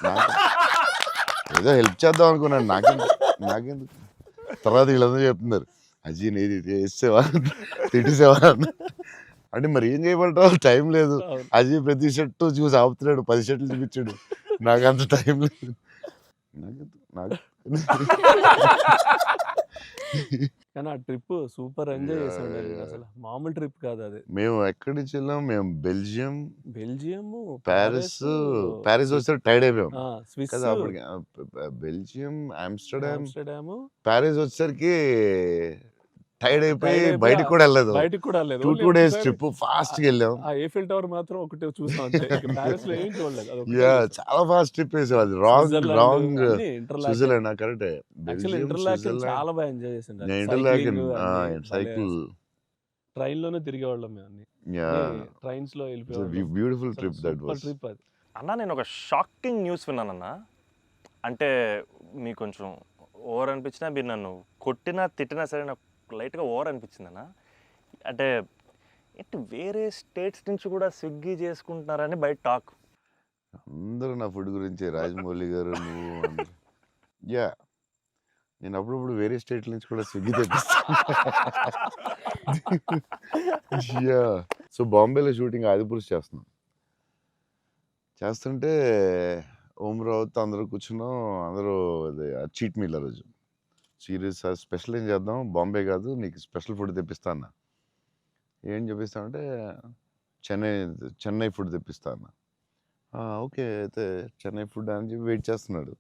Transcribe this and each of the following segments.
నాకు ఏదో హెల్ప్ చేద్దాం అనుకున్నాను. నాకెందుకు తర్వాత వీళ్ళందరూ చెప్తున్నారు, అజీ నీది చేసేవా తిట్టేసేవా అంటే మరి ఏం చేయమంటావు, టైం లేదు. అజీ ప్రతి షర్టు చూసి ఆపుతున్నాడు, 10 షర్ట్లు చూపించాడు, నాకు అంత టైం లేదు. నాకు కానీ ఆ ట్రిప్ సూపర్ ఎంజాయ్ చేసాడు అసలు, మామూలు ట్రిప్ కాదు అది. మేము ఎక్కడి నుంచి వెళ్ళాం, మేము బెల్జియం, ప్యారిస్ వస్తే టైర్డ్ అయిపోయాం స్విస్ కదా అప్పటికి. బెల్జియం, ఆమ్స్టర్డామ్, ఆమ్స్టర్డామ్, ప్యారిస్ వచ్చేసరికి టైర్డ్ అయిపోయి బయటికి కూడా వెళ్ళలేదు. 2 days ట్రిప్ ఫాస్ట్ గా వెళ్ళాం. ఆ ఏఫిల్ టవర్ మాత్రం ఒకటి చూసాం, ప్యారిస్ లో ఏం చూడలేదు. చాలా ఫాస్ట్ ట్రిప్ వేసాం. అది రాంగ్ స్విట్జర్లాండ్ కరెక్ట్. చాలా బాగా ఎంజాయ్ చేసాం. సైకిల్ ట్రైన్ లోనే తిరిగేవాళ్ళం మేము అన్ని. ట్రైన్స్ లో వెళ్ళిపోయాం. Beautiful trip that was. Trip అది. అన్న నేను ఒక షాకింగ్ న్యూస్ విన్నానన్న. అంటే మీకు కొంచెం ఓవర్ అనిపించినా, మీరు నన్ను కొట్టినా తిట్టినా సరే నాకు లైట్గా ఓవర్ అనిపించింది అన్న. అంటే ఏంటి వేరే స్టేట్స్ నుంచి కూడా స్విగ్గీ చేసుకుంటున్నారని బయట టాక్. అందరూ నా ఫుడ్ గురించి, రాజమౌళి గారు, నువ్వు. నేను అప్పుడప్పుడు వేరే స్టేట్ నుంచి కూడా స్విగ్గీ తెప్పిస్తాను. సో బాంబేలో షూటింగ్ ఆదిపురుష్ చేస్తుంటే ఓం రావుతో అందరూ కూర్చున్నాం. అందరూ అదే చీట్ మీల్ ఆ రోజు. సీరియస్ స్పెషల్ ఏం చేద్దాం, బాంబే కాదు నీకు స్పెషల్ ఫుడ్ తెప్పిస్తా అన్న. ఏం చెప్పిస్తామంటే చెన్నై ఫుడ్ తెప్పిస్తా అన్న. ఓకే అయితే చెన్నై ఫుడ్ అని చెప్పి వెయిట్ చేస్తున్నాడు.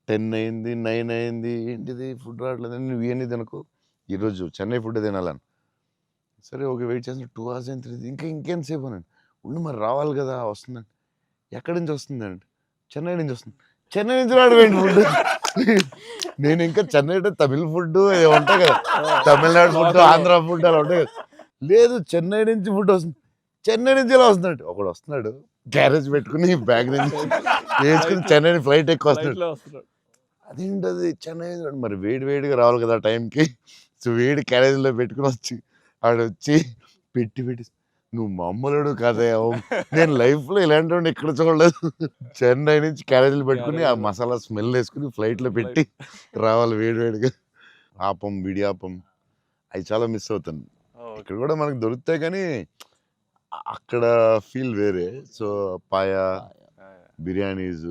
10 అయింది, 9 అయింది, ఏంటిది ఫుడ్ రావట్లేదని, నువ్వు ఇవన్నీ తినకు, ఈరోజు చెన్నై ఫుడ్ తినాలని. సరే ఓకే వెయిట్ చేస్తున్నా. 2 hours అయింది, ఇంకేంతసేపు అనండి. ఉండి మరి రావాలి కదా, వస్తుందండి. ఎక్కడి నుంచి వస్తుందండి? చెన్నై నుంచి వస్తుంది. చెన్నై నుంచి రావడం ఫుడ్. నేను ఇంకా చెన్నై అంటే తమిళ ఫుడ్ ఉంటాయి కదా, తమిళనాడు ఫుడ్, ఆంధ్ర ఫుడ్ అలా ఉంటాయి కదా. లేదు చెన్నై నుంచి ఫుడ్ వస్తుంది. చెన్నై నుంచి ఎలా వస్తున్నాడు? ఒకడు వస్తున్నాడు గ్యారేజ్ పెట్టుకుని బ్యాగ్ నుంచి వేసుకుని చెన్నై ఫ్లైట్ ఎక్కువ వస్తున్నాడు. అదేంటది చెన్నై మరి వేడిగా రావాలి కదా టైంకి. సో వేడి క్యారేజ్లో పెట్టుకుని వచ్చి పెట్టి నువ్వు మామూలుడు కదా, నేను లైఫ్లో ఇలాంటి వాడిని ఎక్కడ చూడలేదు. చెన్నై నుంచి క్యారేజీలు పెట్టుకుని ఆ మసాలా స్మెల్ వేసుకుని ఫ్లైట్లో పెట్టి రావాలి వేడిగా. ఆపం, విడియాపం అవి చాలా మిస్ అవుతాను. ఇక్కడ కూడా మనకు దొరుకుతాయి కానీ అక్కడ ఫీల్ వేరే. సో పాయా, బిర్యానీస్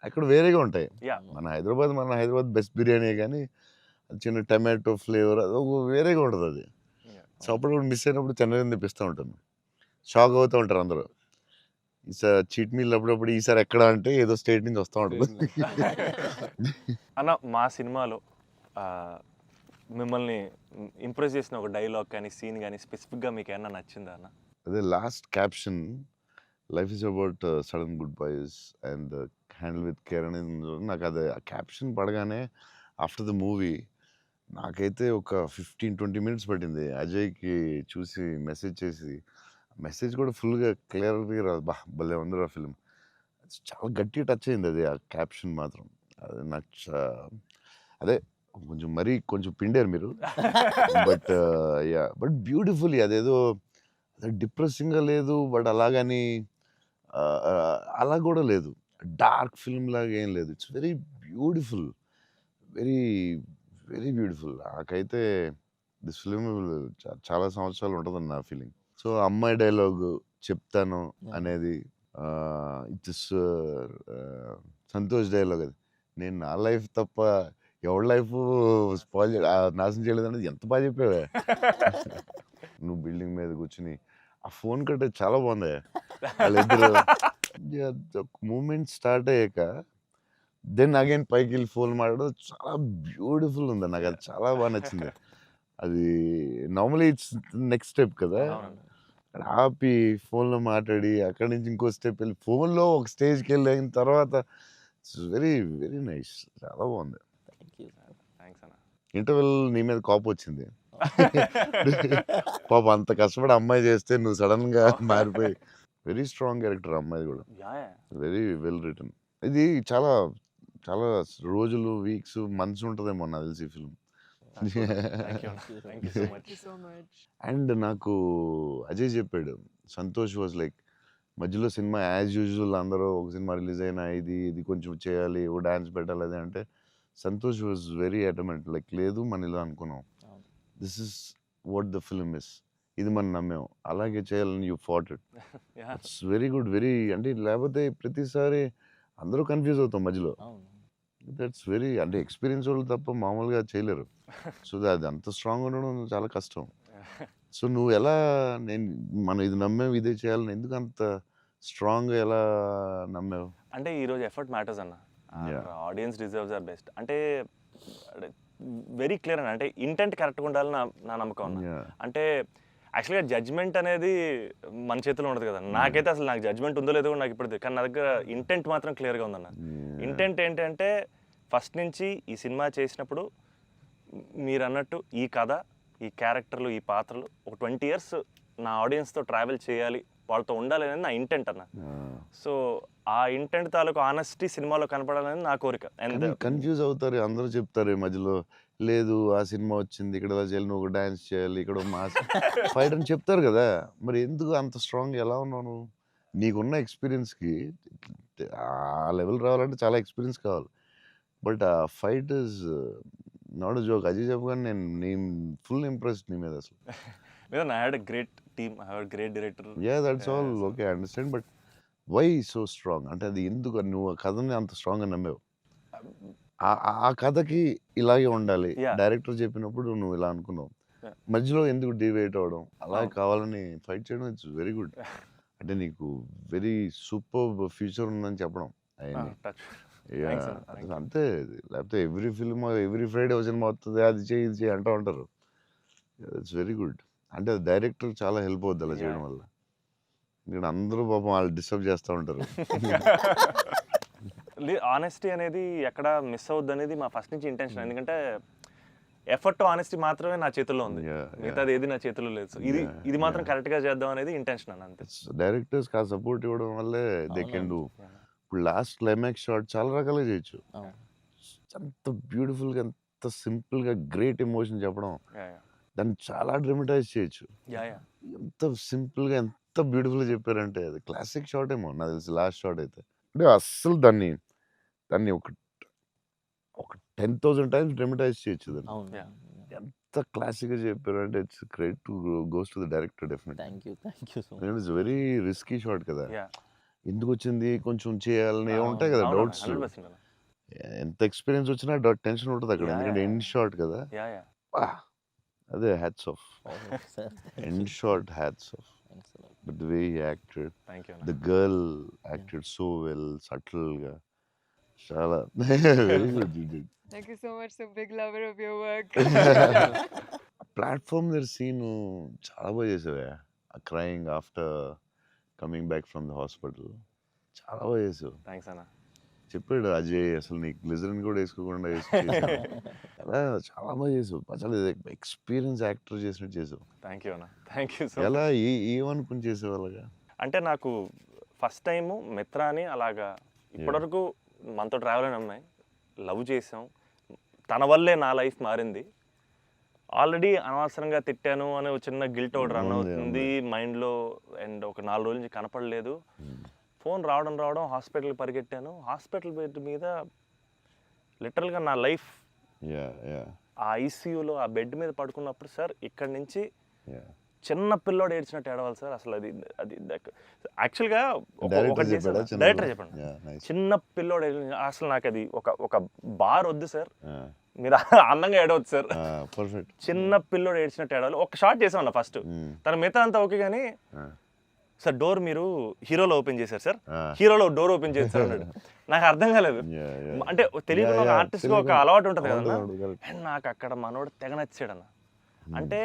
అక్కడ వేరేగా ఉంటాయి. మన హైదరాబాద్ బెస్ట్ బిర్యానీ, కానీ చిన్న టమాటో ఫ్లేవర్ అది వేరేగా ఉంటుంది అది. సో అప్పుడు మిస్ అయినప్పుడు చెన్నై తెప్పిస్తూ ఉంటాను. షాక్ అవుతూ ఉంటారు అందరూ. ఈసారి చీట్ మీల్ అప్పుడప్పుడు ఈసారి ఎక్కడ అంటే ఏదో స్టేట్ నుంచి వస్తూ ఉంటుంది. అన్న మా సినిమాలో మిమ్మల్ని ఇంప్రెస్ చేసిన ఒక డైలాగ్ కానీ సీన్ కానీ స్పెసిఫిక్గా మీకు ఏమన్నా నచ్చిందా అన్న? అదే last caption, life is about sudden good boys and handle with care అనేది. నాకు అది క్యాప్షన్ పడగానే ఆఫ్టర్ ద మూవీ నాకైతే ఒక 15-20 minutes పట్టింది అజయ్కి చూసి మెసేజ్ చేసి. మెసేజ్ కూడా ఫుల్గా క్లియర్గా రాదు. భలే ఉంది ఆ ఫిలిం. చాలా గట్టిగా టచ్ అయింది అది, ఆ క్యాప్షన్ మాత్రం. అది నాకు అదే కొంచెం పిండారు మీరు. బట్ బ్యూటిఫుల్లీ అదేదో డిప్రెసింగ్గా లేదు, బట్ అలాగని అలా కూడా లేదు, డార్క్ ఫిల్మ్ లాగా ఏం లేదు. It's very beautiful, very very beautiful. నాకైతే దిస్ ఫిలిం చాలా సంవత్సరాలు ఉంటుందని నా ఫీలింగ్. సో అమ్మాయి డైలాగు చెప్తాను అనేది, ఇట్స్ సంతోష్ డైలాగ్ అది. నేను నా లైఫ్ తప్ప ఎవరి లైఫ్ స్పాయిల్ నాశనం చేయలేదు అనేది ఎంత బాగా చెప్పావే. నువ్వు బిల్డింగ్ మీద కూర్చుని ఆ ఫోన్ కట్టే చాలా బాగుంది. వాళ్ళిద్దరు మూమెంట్ స్టార్ట్ అయ్యాక దెన్ అగైన్ పైకి వెళ్ళి ఫోన్ మాట్లాడడం చాలా బ్యూటిఫుల్ ఉంది. నాకు అది చాలా బాగా నచ్చింది. అది నార్మలీ ఇట్స్ నెక్స్ట్ స్టెప్ కదా, ఆపి ఫోన్లో మాట్లాడి అక్కడి నుంచి ఇంకో స్టెప్ వెళ్ళి ఫోన్లో ఒక స్టేజ్కి వెళ్ళిన తర్వాత ఇట్స్ వెరీ వెరీ నైస్. చాలా బాగుంది. ఇంటర్వెల్ నీ మీద కోపం వచ్చింది. పాప అంత కష్టపడి అమ్మాయి చేస్తే నువ్వు సడన్ గా మారిపోయి. వెరీ స్ట్రాంగ్ క్యారెక్టర్ అమ్మాయి కూడా, వెరీ వెల్ రిటన్. ఇది చాలా చాలా రోజులు, వీక్స్, మంత్స్ ఉంటుందేమో నాకు తెలిసి ఫిల్మ్. అండ్ నాకు అజయ్ చెప్పాడు, సంతోష్ వాజ్ లైక్ మధ్యలో సినిమా యాజ్ యూజువల్ అందరూ ఒక సినిమా రిలీజ్ అయినా ఇది కొంచెం చేయాలి, ఓ డాన్స్ పెట్టాలి అది అంటే సంతోష్ వాజ్ వెరీ అటమెంట్ లైక్ లేదు మన ఇలా అనుకున్నాం, this is what the film is, ఇది మనం నమ్మాం, అలాగే చేయాలని you fat it. It's very good, very అంటే లేకపోతే ప్రతిసారి అందరూ కన్ఫ్యూజ్ అవుతాం మధ్యలో. దట్స్ వెరీ అంటే ఎక్స్పీరియన్స్ వాళ్ళు తప్ప మామూలుగా చేయలేరు. సో అది అంత స్ట్రాంగ్ ఉండడం చాలా కష్టం. సో నువ్వు ఎలా మనం ఇది నమ్మావు ఇదే చేయాలని ఎందుకు అంత స్ట్రాంగ్గా ఎలా నమ్మావు? అంటే ఈరోజు ఎఫర్ట్ మ్యాటర్స్ అన్న. ఆడియన్స్ డిజర్వ్స్ ఆర్ బెస్ట్ అంటే వెరీ క్లియర్ అన్న. అంటే ఇంటెంట్ కరెక్ట్గా ఉండాలని నా నమ్మకం అన్న. అంటే యాక్చువల్గా జడ్జ్మెంట్ అనేది మన చేతిలో ఉండదు కదా. నాకైతే అసలు నాకు జడ్జ్మెంట్ ఉందో లేదో నాకు ఇప్పుడు, కానీ నా దగ్గర ఇంటెంట్ మాత్రం క్లియర్గా ఉందన్న. ఇంటెంట్ ఏంటంటే ఫస్ట్ నుంచి ఈ సినిమా చేసినప్పుడు మీరు అన్నట్టు ఈ కథ, ఈ క్యారెక్టర్లు, ఈ పాత్రలు ఒక 20 years నా ఆడియన్స్తో ట్రావెల్ చేయాలి, వాళ్ళతో ఉండాలి అనేది నా ఇంటెంట్ అన్న. సో ఆ ఇంటెంట్ తాలూకు ఆనెస్టీ సినిమాలో కనపడాలని నా కోరిక. అండ్ కన్ఫ్యూజ్ అవుతారు అందరూ, చెప్తారు ఈ మధ్యలో లేదు ఆ సినిమా వచ్చింది ఇక్కడ ఇలా చేయాలి, నువ్వు డాన్స్ చేయాలి, ఇక్కడ మాస్ ఫైట్ అని చెప్తారు కదా. మరి ఎందుకు అంత స్ట్రాంగ్ ఎలా ఉన్నావు నువ్వు? నీకున్న ఎక్స్పీరియన్స్కి ఆ లెవెల్ రావాలంటే చాలా ఎక్స్పీరియన్స్ కావాలి. బట్ ఆ fight is not joke. Ajay చెప్పగానే నేను ఫుల్ ఇంప్రెస్డ్ నీ మీద అసలు. లేదా I had a great team, I had great director. Yeah that's all okay, I understand. But why so strong అంటే అది ఎందుకు నువ్వు ఆ కథని అంత స్ట్రాంగ్గా నమ్మావు? ఆ కథకి ఇలాగే ఉండాలి, డైరెక్టర్ చెప్పినప్పుడు నువ్వు ఇలా అనుకున్నావు, మధ్యలో ఎందుకు డివైట్ అవడం, అలా కావాలని ఫైట్ చేయడం ఇట్స్ వెరీ గుడ్. అంటే నీకు వెరీ సూపర్ ఫ్యూచర్ ఉందని చెప్పడం అవన్నీ అంతే. లేకపోతే every film every Friday cinema వస్తుంది, అది చేయి ఇది చేయి అంటూ ఉంటారు. It's very good. అంటే డైరెక్టర్ చాలా హెల్ప్ అవుద్ది అలా చేయడం వల్ల. ఎందుకంటే అందరూ పాపం వాళ్ళు డిస్టర్బ్ చేస్తూ ఉంటారు. ఆనెస్టీ అనేది ఎక్కడ మిస్ అవుద్ది అనేది మా ఫస్ట్ నుంచి ఇంటెన్షన్. ఎందుకంటే ఎఫర్ట్ ఆనెస్టీ మాత్రమే నా చేతుల్లో ఉంది, మిగతాది ఏది నా చేతుల్లో లేదు. సో ఇది మాత్రం కరెక్ట్గా చేద్దాం అనేది ఇంటెన్షన్ అన్న, అంతే. డైరెక్టర్స్ ఆ సపోర్ట్ ఇవ్వడం వల్లే దే కెన్ డూ. ఇప్పుడు లాస్ట్ క్లైమాక్స్ షాట్ చాలా రకాలుగా చేయొచ్చు. ఎంత బ్యూటిఫుల్గా, ఎంత సింపుల్గా గ్రేట్ ఎమోషన్ చెప్పడం, దాన్ని చాలా డ్రమటైజ్ చేయొచ్చు. ఎంత సింపుల్గా ఎంత బ్యూటిఫుల్గా చెప్పారంటే అది క్లాసిక్ షాట్ ఏమో నాకు తెలిసి లాస్ట్ షాట్ అయితే. అంటే అస్సలు దాన్ని ఒక 10,000 times డ్రమటైజ్ చేయొచ్చు దాన్ని. ఎంత క్లాసిక్గా చెప్పారు అంటే it's credit to goes to the director definitely. It's very risky shot కదా. ఎందుకు వచ్చింది కొంచెం చేయాలని ఉంటాయి కదా డౌట్స్. ఎంత ఎక్స్పీరియన్స్ వచ్చినా టెన్షన్ ఉంటుంది అక్కడ, ఎందుకంటే ఎండ్ షాట్ కదా. అదే hats off, end shot hats off. But the way he acted, the girl acted so well, సటిల్గా, చాలా very good. Thank you so much. So big lover of your work. Platform దగ్గర scene చాలా బాగా చేసావే, crying after coming back from the hospital, చాలా బాగా చేసావు. Thanks అన్న. చెప్పాడు అజయ్ అసలు నీకు గ్లిజరిన్ కూడా వేసుకోకుండా అలా చాలా బాగా చేసావు. అసలు ఎక్స్పీరియన్స్ యాక్టర్ చేసినట్టు చేసావు. థ్యాంక్ యూ అన్న, థ్యాంక్ యూ. ఎలా ఏమనుకుని చేసావు అలాగా? అంటే నాకు ఫస్ట్ టైము మిత్రాని అలాగా ఇప్పటివరకు మనతో ట్రావెల్ అయిన అమ్మాయి లవ్ చేసాం, తన వల్లే నా లైఫ్ మారింది. ఆల్రెడీ అనవసరంగా తిట్టాను అనే ఒక చిన్న గిల్ట్ ఒకటి రన్ అవుతుంది మైండ్లో. అండ్ ఒక 4 రోజుల నుంచి కనపడలేదు. ఫోన్ రావడం హాస్పిటల్కి పరిగెట్టాను. హాస్పిటల్ బెడ్ మీద లిటరల్గా నా లైఫ్ ఆ ఐసీయూలో ఆ బెడ్ మీద పడుకున్నప్పుడు, సార్ ఇక్కడి నుంచి చిన్న పిల్లోడు ఏడ్చినట్టు ఏడవాలి సార్. అసలు అది యాక్చువల్గా డైరెక్టర్ చెప్పండి, చిన్న పిల్లోడు అసలు నాకు అది ఒక బార్ వద్దు సార్, మీరు అందంగా ఏడవద్దు సార్, చిన్న పిల్లోడు ఏడ్చినట్టు ఏడవాలి. ఒక షాట్ చేసామన్న ఫస్ట్, తన మిగతా అంతా ఓకే కానీ సార్ డోర్ మీరు హీరోలో ఓపెన్ చేశారు సార్, హీరోలో డోర్ ఓపెన్ చేశారు అన్నాడు. నాకు అర్థం కాలేదు. అంటే తెలియకుండా ఒక ఆర్టిస్ట్గా ఒక అలవాటు ఉంటుంది కదన్నా. అండ్ నాకు అక్కడ మనోడు తెగ నచ్చాడు అన్న. అంటే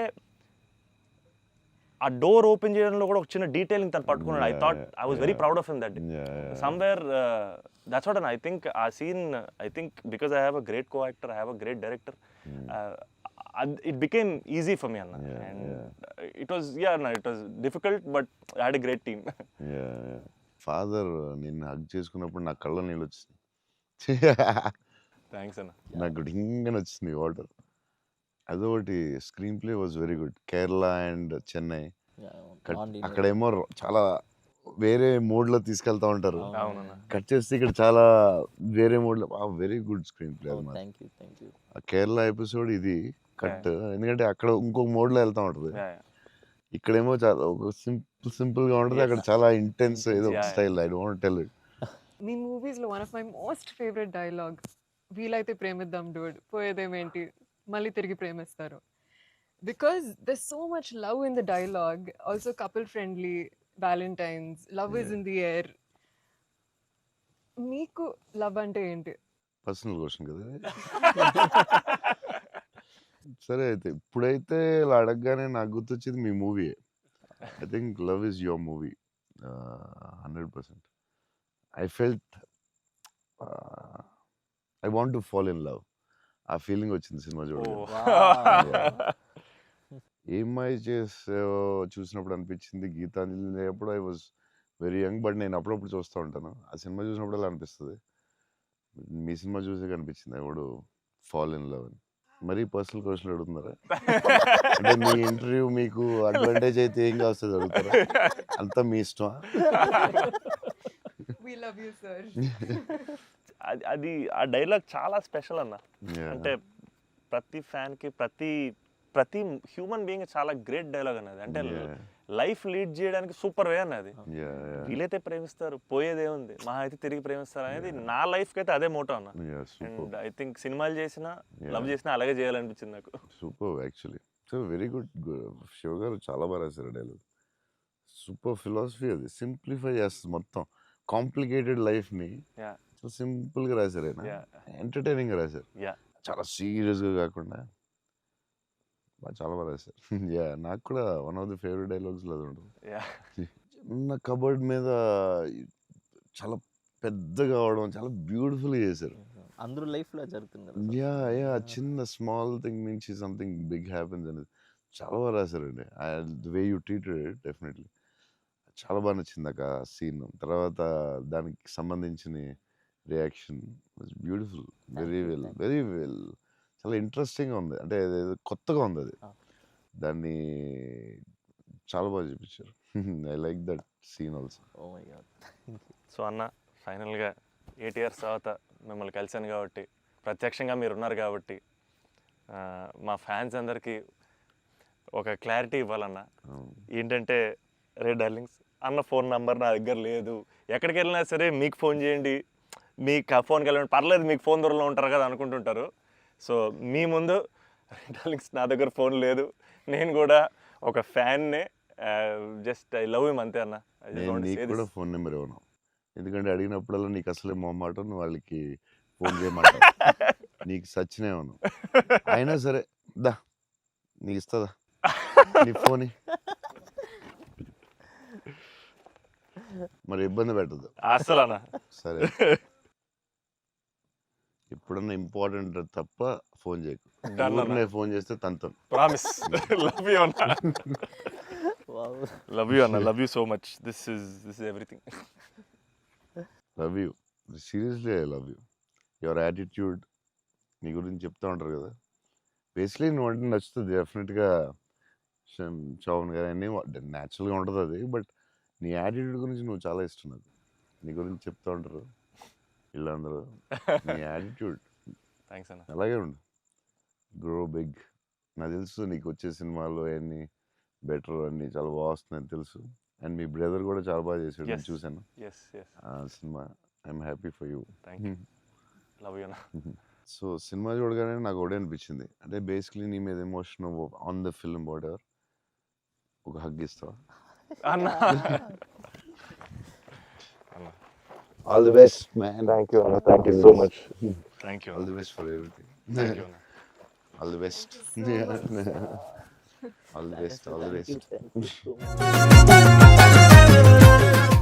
ఆ డోర్ ఓపెన్ చేయడంలో కూడా ఒక చిన్న డీటెయిలింగ్ తను పట్టుకున్నాడు. I was very proud of him that somewhere. That's what I think ఆ scene, I think because I have a great co actor, I have a great director, it became easy for me Anna. And it was difficult but I had a great team. Father నిన్ను hug చేసుకున్నప్పుడు నా కళ్ళ నీళ్ళు వచ్చింది. Thanks అన్న. నాకు డింగని వచ్చింది water. అదొకటి screen play was very good. Kerala and Chennai అక్కడేమో చాలా వేరే మోడ్లో తీసుకెళ్తా ఉంటారు. అవునన్నా. కట్ చేస్తే ఇక్కడ చాలా వేరే మోడ్లో వెరీ గుడ్ స్క్రీన్ ప్లే అది. థ్యాంక్ యూ ఆ కేరళ ఎపిసోడ్ ఇది కట్, ఎందుకంటే అక్కడ ఇంకొక మోడ్లో వెళ్తా ఉంటుంది, Yeah, yeah. ఇక్కడేమో చాలా ఒక సింపుల్ గా ఉంటుంది, అక్కడ చాలా ఇంటెన్స్ ఏదో Yeah. Style. I don't tell it. మీ మూవీస్లో one of my most favourite dialogue, వీలైతే ప్రేమిద్దాం డూడ్, పోయేదేమేంటి మళ్ళీ తిరిగి ప్రేమిస్తారు. Because there so much love in the dialogue, also couple friendly, valentine's, love is in the air. మీకు లవ్ అంటే ఏంటి? పర్సనల్ క్వశ్చన్ కదా ఇది. సరే అయితే ఇప్పుడైతే ఇలా అడగగానే నాకు గుర్తొచ్చింది మీ movie. I think love is your movie 100%. I felt I want to fall in love. ఆ ఫీలింగ్ వచ్చింది సినిమా చూడగానే. ఏమై చేసావో చూసినప్పుడు అనిపించింది, గీతాంజలి అప్పుడు I was very young, but నేను అప్పుడప్పుడు చూస్తూ ఉంటాను. ఆ సినిమా చూసినప్పుడు అలా అనిపిస్తుంది. మీ సినిమా చూసే కనిపించింది I would fall in love అని. మరీ పర్సనల్ క్వశ్చన్ అడుగుతున్నారా? అంటే మీ ఇంటర్వ్యూ మీకు అడ్వాంటేజ్ అయితే ఏం కావస్తుంది అడుగుతారా? అంతా మీ ఇష్టమా? We love you, sir. అది ఆ డైలాగ్ చాలా స్పెషల్ అన్న. Yeah. అంటే ప్రతి ఫ్యాన్కి ప్రతి హ్యూమన్ బీయింగ్ చాలా గ్రేట్ డైలాగ్ అన్నది. అంటే Yeah. లైఫ్ లీడ్ చేయడానికి సూపర్ వే అన్నది. Yeah, yeah. వీలైతే ప్రేమిస్తారు, పోయేదే ఉంది, మహా అయితే తిరిగి ప్రేమిస్తారు అనేది నా లైఫ్కి అయితే అదే మోటో అన్న. Yeah, super. And I think సినిమాలు చేసినా Yeah. లవ్ చేసినా అలాగే చేయాలనిపించింది నాకు. Super actually. So very good. Shiva గారు చాలా బాగా రాశారు డైలాగ్. సూపర్ ఫిలాసఫీ అది. సింప్లిఫై చేస్తుంది మొత్తం కాంప్లికేటెడ్ లైఫ్ని. Yeah. సింపుల్గా రాశారు ఆయన. Yeah. ఎంటర్టైనింగ్గా రాశారు. Yeah. చాలా సీరియస్గా కాకుండా చాలా బాగా రాశారు. యా, నాకు కూడా వన్ ఆఫ్ ది ఫేవరెట్ డైలాగ్స్లో అది ఉంటుంది. Yeah. చిన్న కబర్డ్ మీద చాలా పెద్దగా అవడం చాలా బ్యూటిఫుల్గా చేశారు. అందరూ లైఫ్ లో జరుగుతుంది కదా. యా యా, చిన్న స్మాల్ థింగ్ నుంచి సంథింగ్ బిగ్ హ్యాపెన్స్ అనేది చాలా బాగా రాశారండి. The way you treated it definitely చాలా బాగా నచ్చింది ఆ సీన్. తర్వాత దానికి సంబంధించిన reaction was beautiful. Very well చాలా ఇంట్రెస్టింగ్గా ఉంది. అంటే అదేదో కొత్తగా ఉంది అది. దాన్ని చాలా బాగా చూపించారు. I like that scene also. Oh my god. So అన్న, ఫైనల్గా 8 years తర్వాత మిమ్మల్ని కలిశాను కాబట్టి, ప్రత్యక్షంగా మీరు ఉన్నారు కాబట్టి, మా ఫ్యాన్స్ అందరికీ ఒక క్లారిటీ ఇవ్వాలన్న. ఏంటంటే, రే డార్లింగ్స్, అన్న ఫోన్ నంబర్ నా దగ్గర లేదు, ఎక్కడికి వెళ్ళినా సరే మీకు ఫోన్ చేయండి, మీకు ఫోన్కి వెళ్ళండి, పర్లేదు మీకు ఫోన్ దూరంలో ఉంటారు కదా అనుకుంటుంటారు. సో మీ ముందు డార్లింగ్స్ నా దగ్గర ఫోన్ లేదు, నేను కూడా ఒక ఫ్యాన్నే, జస్ట్ ఐ లవ్ హిమ్ అంతే అన్న. నేను నీకు కూడా ఫోన్ నెంబర్ ఇవ్వను, ఎందుకంటే అడిగినప్పుడల్లా నీకు అసలే మొహమాటం, నువ్వు వాళ్ళకి ఫోన్ చేయమంటావు. నీకు సచ్చినే ఇవ్వను. అయినా సరే దా, నీకు ఇస్తుందా నీ ఫోన్? మరి ఇబ్బంది పెట్టద్దు అసలు అన్న. సరే, ఎప్పుడన్నా ఇంపార్టెంట్ తప్ప ఫోన్ చేయకు. Done అన్న. నేను ఫోన్ చేస్తే తంతాను. ప్రామిస్. లవ్ యూ అన్న. వావ్. లవ్ యూ అన్న. Love you so much. This is everything. Love you, seriously I love you. Your attitude, నీ గురించి చెప్తా ఉంటారు కదా, బేసిక్లీ నువ్వు అంటే నచ్చుతుంది డెఫినెట్గా. చౌన్ గారు అన్నీ న్యాచురల్గా ఉంటుంది అది, బట్ నీ యాటిట్యూడ్ గురించి నువ్వు చాలా ఇష్టం నాకు. నీ గురించి చెప్తా ఉంటారు వీళ్ళందరూ. నీ యాటిట్యూడ్ థ్యాంక్స్ అన్న. అలాగే ఉండు. Grow big. నాకు తెలుసు నీకు వచ్చే సినిమాలు అన్నీ బెటర్ అన్నీ చాలా బాగా వస్తున్నాయని తెలుసు. అండ్ మీ బ్రదర్ కూడా చాలా బాగా చేశాడు, నేను Yes. చూశాను ఎస్ ఎస్. ఆ సినిమా. I'm happy for you. Thank you. Love you అన్న. సో సినిమా చూడగానే నాకు ఒకటే అనిపించింది, అంటే బేసిక్లీ నీ మీద emotion on the film whatever, ఒక హగ్ ఇస్తావా? అన్న. All the best man. Thank you అన్న. Thank you so much. Thank you all అన్న. The best for everything. Thank you అన్న. All the best. All the best. All the best. Thank you so much.